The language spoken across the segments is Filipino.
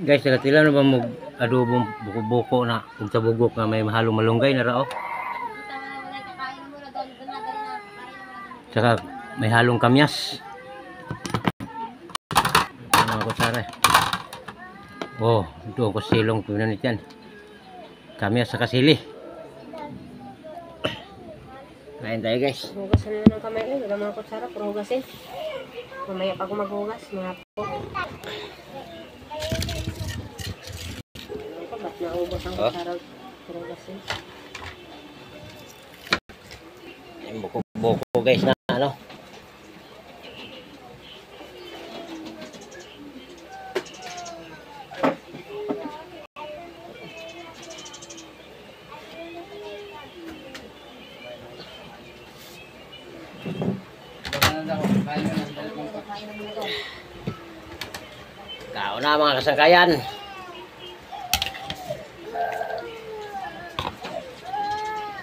Guys, nagatila na ba mo adobong buko-buko na ug tabugok nga may mahalong malunggay na rao. Saka may halong kamyas. Mga kutsara. Oh, ito ko silong pinanit yan. Kamyas sa kasili. Kain tayo guys. Hugasan na ng kamay wala mga kutsara, pero hugasin. Mamaya pa ako maghugas, mga po. Ba't naubos ang kutsara, pero hugasin. Yung buko-buko guys na ano. Kao na mga kasangkayan.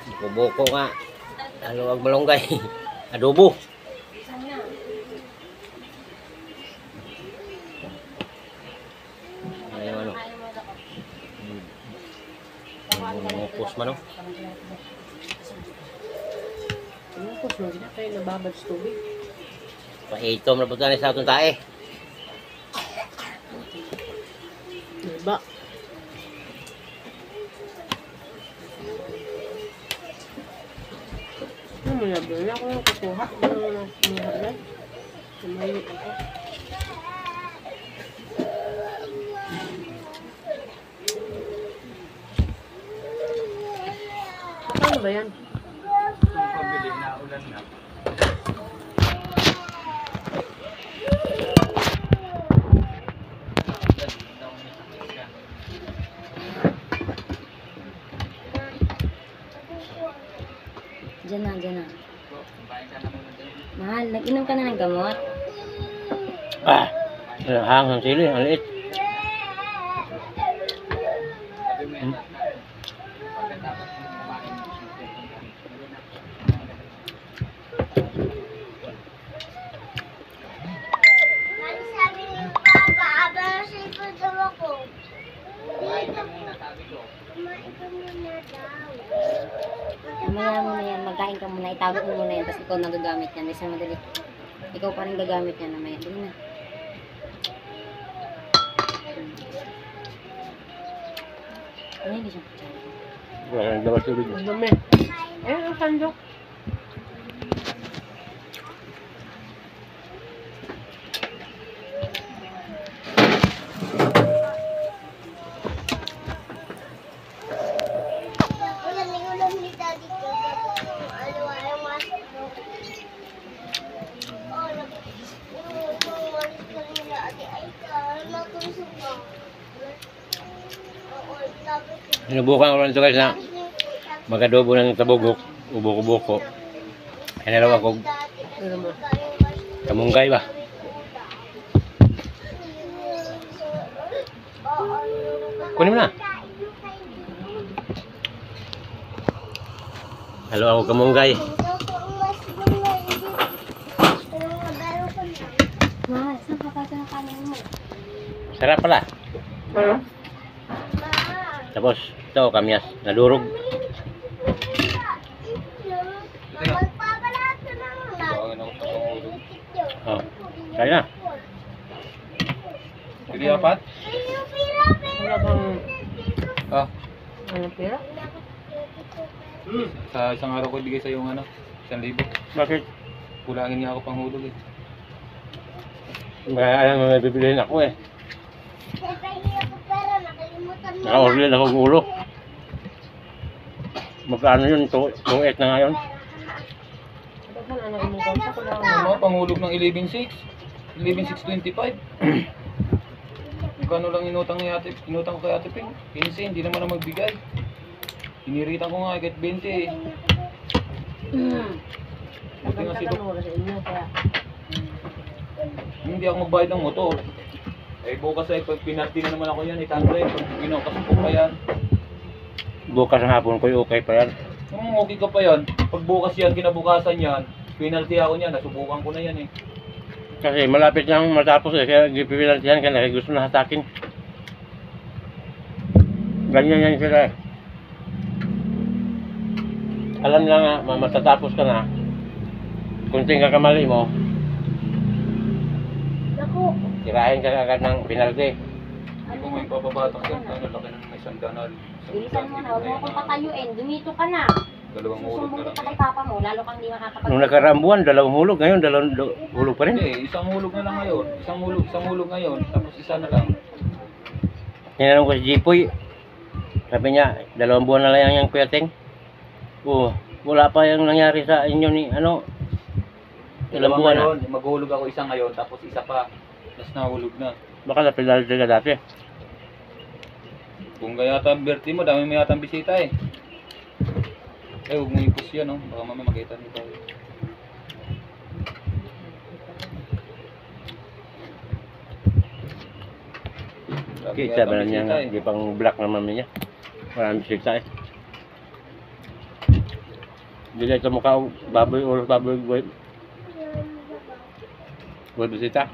Buko-buko nga. Haluag malunggay. Adobo. Ayun ano. Mupos man oh. Mupos mo, hindi kayo nababad sa tubig. Pahitom na po tayo sa atong tae. Diba? Malabla na ako ng kukuha. Ano na sumuhalay? Sumayo ako. Ano ba yan? Pabili na ulan na. Diyan na. Mahal, nag-inom ka na ng gamot? Ah, hangang sili, ang liit. Sabi ni Papa, abang sipon daw ako. Kumain ka muna, sabi ko. Kumain ka muna daw. Mamaya mo na yan, magkain ka muna, itago mo muna yan, tapos ikaw nagagamit yan. Bisa madali. Ikaw pa rin gagamit yan namaya. Dali na. Ano hindi siya? Wala nang dapat tubig. Ang dumi. Ayun ang sandok. Ulan ni ulam ni Daddy ko. Ano ang masok mo? Oh, nag-uwalis ka nila. Ay, natusok mo. Oo, tapos Sinubukan ko lang ito guys na magadobo ng tabugok, buko-buko. Hinalaw ako Ano mo? kamunggay ba? Kunin mo na. Halo ako kamunggay. Mahal, saan ka pa sa kanin mo? Sarap pala. Ano? Tapos ito kamyas, nadurog. Oh, kaya na. Pili apat? Wala bang Ah, ano pera? sa isang araw ko ibigay sa yung 1,000. Bakit? Kulangin niya ako pang hulog eh. Alam mo may bibilihin ako eh. Naka-order ako ng ulo. Magkano yun? 2.8 na ngayon. Saan ano inugan sa kulang? Ano, panghulog ng 11,600. 11,625. Kano lang inutang ko kay Ate Ping? 15, hindi naman na magbigay. Iniritan ko nga kahit 20 eh. Buti nga si Doc. Wala sa inyo, kaya Hindi ako magbayad ng motor. Eh bukas ay pag pinarty na naman ako yan, 800. Pag ginokasok ko pa yan. Bukas ng hapon ko okay pa yan. Okay ka pa yan. Pag bukas yan, kinabukasan yan, penalty ako niyan, nasubukan ko na yan eh. Kasi malapit nang matapos eh. Kaya gipipilantihan ka na. Kaya gusto na hatakin. Ganyan yan sila eh. Alam nila nga, matatapos ka na. Kunting kakamali mo, Naku, tirahin ka agad ng penalty. Hindi ko may papabatak yan. Ang laki ng may sandal. Bilisan mo na, huwag mo akong patayuin. Dumito ka na. Dalawang ulog Susumbong na kita lang. kay papa mo, lalo kang di makakapag... Nung nakaraang buwan, 2 hulog. Ngayon, 2 hulog pa rin. Hindi, isang hulog na lang ngayon. Isang hulog ngayon. Tapos isa na lang. Tinanong ko si Jipoy. Sabi niya, 2 buwan na lang yung kuyating. Oo, wala pa yung nangyari sa inyo ni ano. Ilang buwan na. ngayon. Maghulog ako isa ngayon. Tapos isa pa. Tapos nahulog na. Baka napilali ka dati. Kung kaya yata ang birthday mo, dami mo yata ang bisita eh. Huwag mo i-push yan, oh. Baka mamaya makita niyo tayo. Dami Kita yata ba ang na niya bisita, nga, eh. di pang black na mami niya. Maraming bisita eh. Bigay sa mukha, baboy or baboy boy. Boy bisita.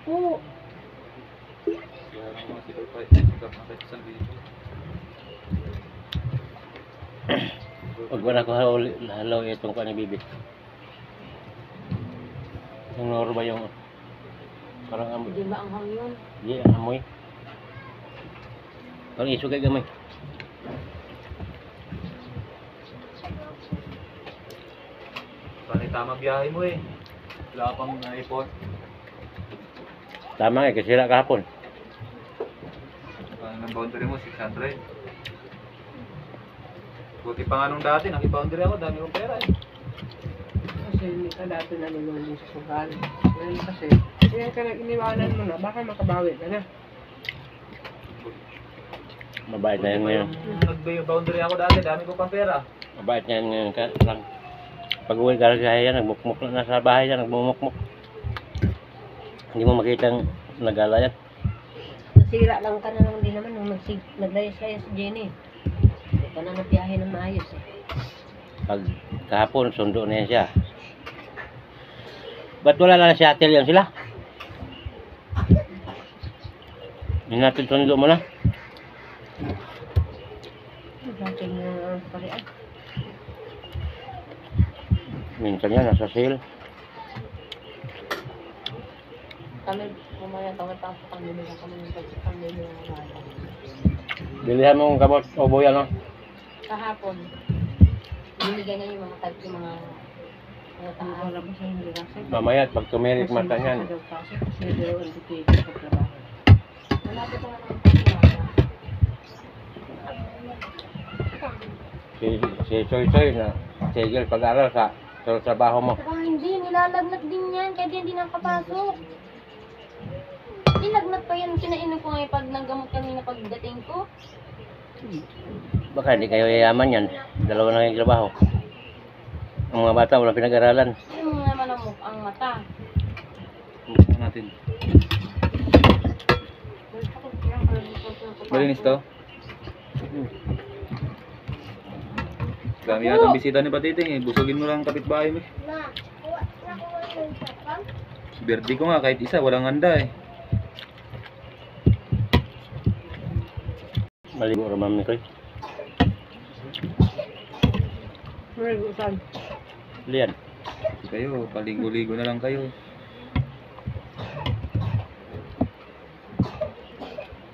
naku. Kaya lang mga sikap pa, sikap na kahit isang dito. Huwag mo na ko halaw itong kanya bibig. Yung noro ba yung parang amoy? Di ba ang hangyon? Di, ang amoy. Parang iso kay gamay. Panay tama biyahe mo eh. Wala ka pang naipon. Tama eh, kasi sila kahapon. Ang boundary mo, 600. Buti pa nga nung dati, nakiboundary ako, dami kong pera eh. Kasi hindi ka dati nalulungin sa sugal. Ngayon kasi, yan ka na iniwanan mo na, baka makabawi ka na. Mabait na yan ngayon. Nag-boundary ako dati, dami ko pang pera. Mabait na yan ngayon ka lang. Pag uwi ka kaya yan, nagmukmuk na nasa bahay yan, nagmumukmuk. Hindi mo makita ang nagala yan. Nasira lang ka na lang din naman nung naglayas-layas si Jenny. Hindi ka na napiyahin ng maayos eh. Pag kahapon, sundo na yan siya. Ba't wala na si Atel yan sila? Hindi natin sundo mo na. Dati nga parian. Minsan yan, nasa sale. Kami, kumaya kami pasok kami nila kami ng pagsikan nila ng mga Bilihan mo ng kabot o boy ano. Kahapon, binigyan niya yung mga type, yung mga taas. wala pa sa hindi kasi. Mamaya, pag tumirik mata niyan. Kasi daw ang dikit sa trabaho. Malapit na naman ang Si Soy na tigil pag-aral sa trabaho mo. Saka hindi, nilalagnat din yan, kaya di hindi nakapasok. Nilagnat pa yan, kinainom ko ngayon pag nanggamot kanina pagdating ko. Baka hindi kayo yayaman yan. 2 na yung trabaho. Ang mga bata walang pinag-aralan. Ano mo naman ang mata? Tingnan natin. Malinis to? Dami yata ang bisita ni Patiting eh. Busugin mo lang ang kapitbahay mo eh. Birthday ko nga kahit isa, walang handa eh. Maligo ramam ni Koy. Marigusan. Lian. Kayo, paligo-ligo na lang kayo.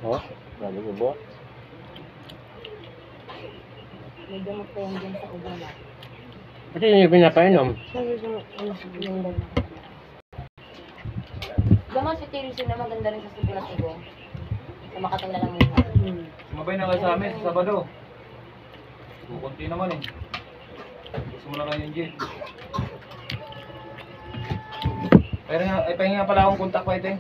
Oh, maligo bo. May gamot pa yan dyan sa ubala. Kasi yung pinapainom. Sabi ko, ano sa yung Gamot si Teresa na maganda rin sa Sipilatigo. Sa Makatang Lalamunan. Sumabay na kayo sa amin sa Sabado. Kukunti naman eh. Gusto mo na kayo yung gin. Pahinga pala akong kontak pa ito eh.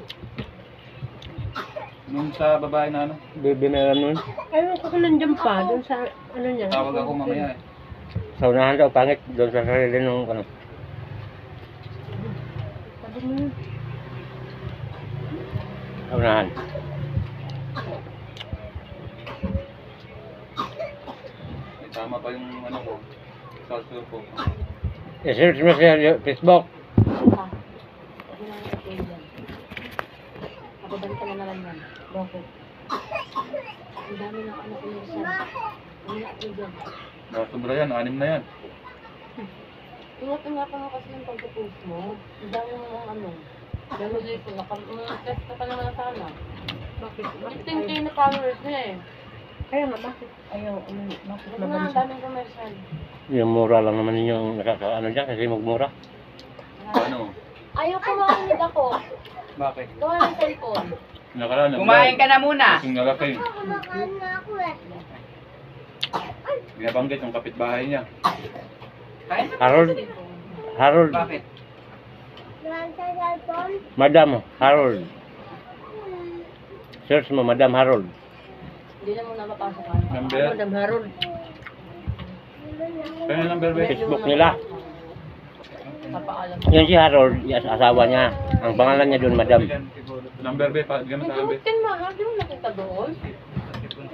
Nung sa babae na ano. Binalan nun. Ayun ko nandiyan pa, dun sa ano niya. Tawag ako mamaya eh. Sa unahan daw, pangit. Doon sa sarili nung ano. Sabi mo, Sa unahan. May tama pa yung ano ko. Salso po. I-search mo sa Facebook. Ha? Huwag na lang i-upload yan. Nakudan ka na naman yan. Bakit? Ang dami ng ano commercial. Ang na-upload yan. Sobra yan, 6 na yan. Ingat-ingatan mo kasi yung pagpo-post mo. Ang dami mo ng ano. Dami dito, test ka pa naman sana. Bakit? Bakit? 15K na followers na eh. Kaya nga, bakit? Ayaw, bakit Huwag na, ang mabansa? daming commercial. Yung mura lang naman yung nakakaano dyan kasi magmura. Ano? Ayaw ko makinig ako. Bakit? Gawa ng cellphone. Nakaraan na. Kumain ka na muna. Kasing nalaki. Kumakain na ako eh. Binabanggit yung kapitbahay niya. Kain na. Harold. Harold. Bakit? Naman sa cellphone. Madam Harold. Search mo, Madam Harold. Hindi na muna mapasok ka. Number? Madam Harold. Kaya number ba? Facebook nila. Papaalam. Yun si Harold, yung asawa niya. Ang pangalan niya doon, Madam. Number ba? Gamit May sa gamot ka ma, ha? Di mo nakita doon?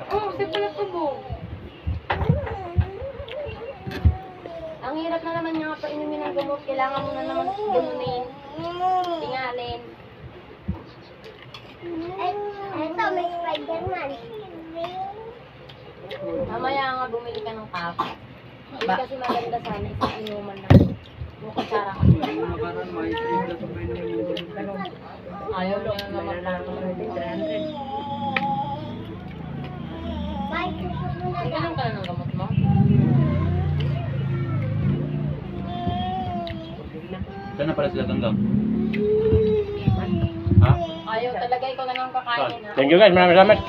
Oo, kasi pala tubo. Ang hirap na naman nga pa inumin ng gamot. Kailangan mo na naman ganunin. Tingalin. Ito, may Spider-Man. Mamaya nga bumili ka ng kape. Hindi kasi maganda sana isang inuman lang. Mukutsara ka. Ayaw niya na naman lang. 300. Bye, tusok mo na daw. Kailan ka na ng gamot mo? Saan na pala sila ganggang? Ha? Ayaw talaga ikaw na lang kakain ha. Thank you guys, maraming salamat.